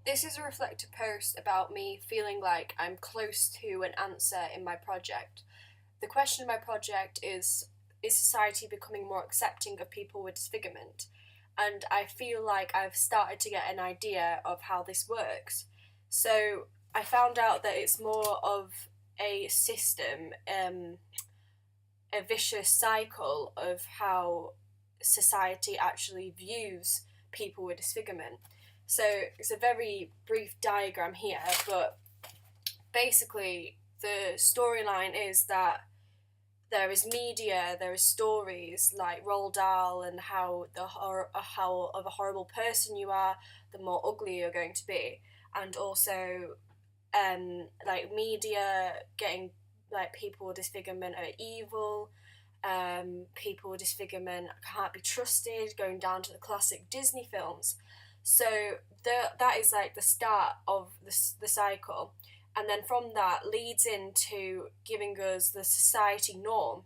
This is a reflective post about me feeling like I'm close to an answer in my project. The question of my project is society becoming more accepting of people with disfigurement? And I feel like I've started to get an idea of how this works. So I found out that it's more of a system, a vicious cycle of how society actually views people with disfigurement. So it's a very brief diagram here, but basically the storyline is that there is media, there is stories like Roald Dahl and how of a horrible person you are, the more ugly you're going to be, and also like media getting like people with disfigurement are evil, people with disfigurement can't be trusted, going down to the classic Disney films. So that is like the start of the cycle, and then from that leads into giving us the society norm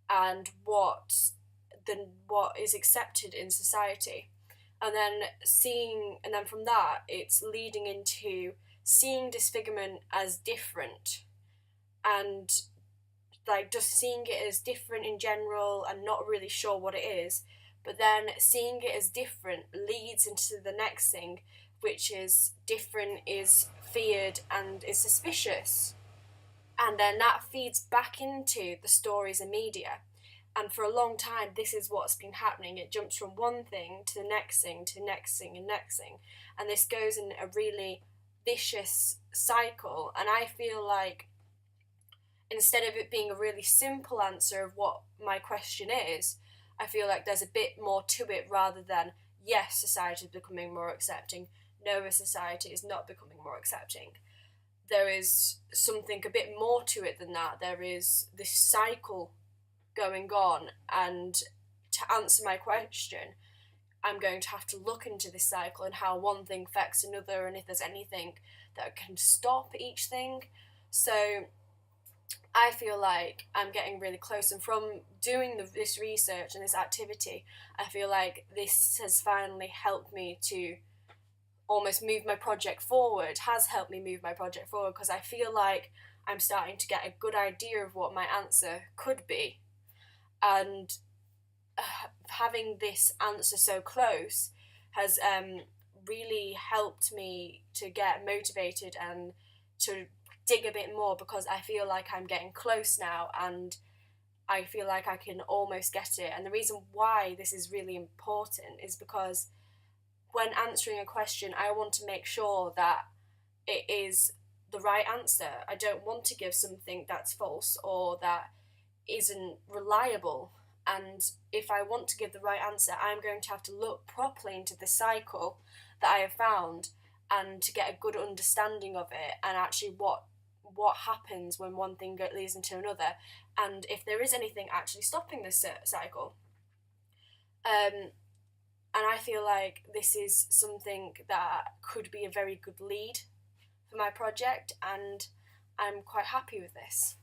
and what is accepted in society, and then from that it's leading into seeing disfigurement as different, and like just seeing it as different in general and not really sure what it is, but then seeing it as different leads into the next thing, which is different is feared and is suspicious, and then that feeds back into the stories and media. And for a long time this is what's been happening. It jumps from one thing to the next thing to the next thing and next thing, and this goes in a really vicious cycle. And I feel like instead of it being a really simple answer of what my question is, I feel like there's a bit more to it rather than, yes, society is becoming more accepting, no, a society is not becoming more accepting. There is something a bit more to it than that. There is this cycle going on, and to answer my question, I'm going to have to look into this cycle and how one thing affects another, and if there's anything that can stop each thing. So I feel like I'm getting really close, and from doing this research and this activity, I feel like this has finally helped me to almost move my project forward, has helped me move my project forward, because I feel like I'm starting to get a good idea of what my answer could be. And having this answer so close has really helped me to get motivated and to dig a bit more, because I feel like I'm getting close now and I feel like I can almost get it. And the reason why this is really important is because when answering a question, I want to make sure that it is the right answer. I don't want to give something that's false or that isn't reliable. And if I want to give the right answer, I'm going to have to look properly into the cycle that I have found, and to get a good understanding of it, and actually what happens when one thing leads into another, and if there is anything actually stopping this cycle. Um, and I feel like this is something that could be a very good lead for my project, and I'm quite happy with this.